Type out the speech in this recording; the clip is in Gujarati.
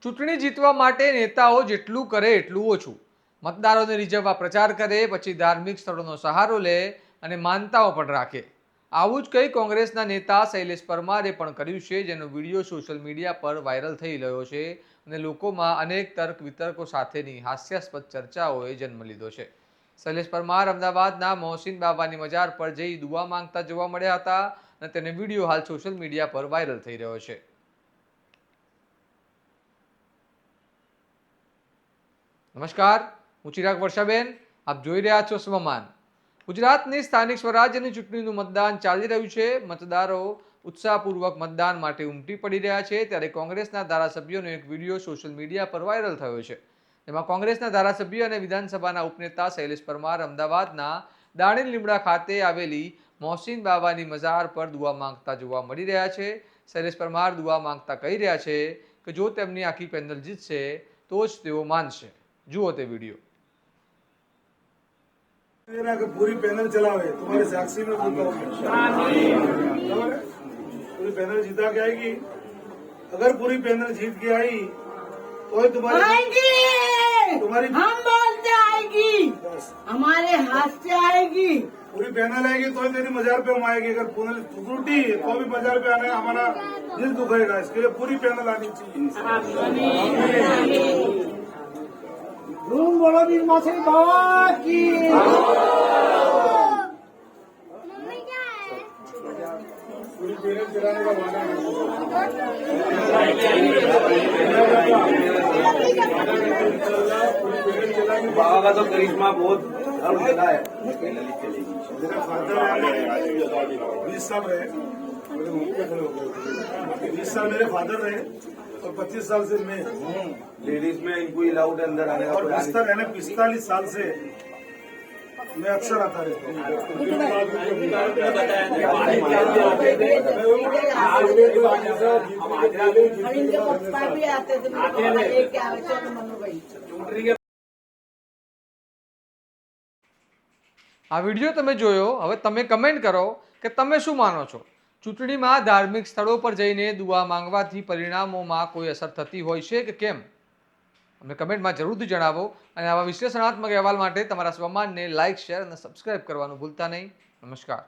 ચૂંટણી જીતવા માટે નેતાઓ જેટલું કરે એટલું ઓછું. મતદારોને રીઝવવા પ્રચાર કરે, પછી ધાર્મિક સ્થળોનો સહારો લે અને માનતાઓ પણ રાખે. આવું જ કંઈ કોંગ્રેસના નેતા શૈલેષ પરમારે પણ કર્યું છે, જેનો વિડીયો સોશિયલ મીડિયા પર વાયરલ થઈ રહ્યો છે અને લોકોમાં અનેક તર્ક વિતર્કો સાથેની હાસ્યાસ્પદ ચર્ચાઓએ જન્મ લીધો છે. શૈલેષ પરમાર અમદાવાદના મોહસિન બાબાની મજાર પર જઈ દુઆ માંગતા જોવા મળ્યા હતા અને તેનો વિડીયો હાલ સોશિયલ મીડિયા પર વાયરલ થઈ રહ્યો છે. નમસ્કાર, હું ચિરાગ વર્ષાબેન. આપ જોઈ રહ્યા છો સ્વમાન. ગુજરાતની સ્થાનિક સ્વરાજ્યની ચૂંટણીનું મતદાન ચાલી રહ્યું છે. મતદારો ઉત્સાહપૂર્વક મતદાન માટે ઉમટી પડી રહ્યા છે. ત્યારે કોંગ્રેસના ધારાસભ્યોનો એક વિડીયો સોશિયલ મીડિયા પર વાયરલ થયો છે. જેમાં કોંગ્રેસના ધારાસભ્ય અને વિધાનસભાના ઉપનેતા શૈલેષ પરમાર અમદાવાદના દાણીલ લીમડા ખાતે આવેલી મોહસિન બાબાની મઝાર પર દુઆ માંગતા જોવા મળી રહ્યા છે. શૈલેષ પરમાર દુઆ માંગતા કહી રહ્યા છે કે જો તેમની આખી પેનલ જીતશે તો જ તેઓ માનશે. जुओ ते वीडियो। पूरी पैनल चलावे तुम्हारे साक्षी में बोलता हूँ, पूरी पैनल जीता के आएगी। अगर पूरी पैनल जीत के आई तो तुम्हारी हम बोलते आएगी, हमारे हाथ से आएगी। पूरी पैनल आएगी तो तेरी मजार पे हम आएगी। अगर पैनल टूटी तो भी मजार पे आने हमारा दिल दुखेगा। इसके लिए पूरी पैनल आनी चाहिए। धूम बोलो भी मोहसिन बाबा की। पूरी पैनल चलाने का वादा बाबा का तो करिश्मा बहुत बड़ा है। मेरा फादर 20 साल रहे, 20 साल मेरे फादर रहे और 25 साल से मैं। लेडीज में इनको अलाउड अंदर आने का और 45 साल से मैं अक्सर आता रहता हूँ। આ વિડીયો તમે જોયો. હવે તમે કમેન્ટ કરો કે તમે શું માનો છો. ચૂંટણીમાં ધાર્મિક સ્થળો પર જઈને દુઆ માંગવાથી પરિણામોમાં કોઈ અસર થતી હોય છે કે કેમ? અમને કમેન્ટમાં જરૂરથી જણાવો. અને આવા વિશ્લેષણાત્મક અહેવાલ માટે તમારા સ્વમાનને લાઇક, શેર અને સબસ્ક્રાઇબ કરવાનું ભૂલતા નહીં. નમસ્કાર.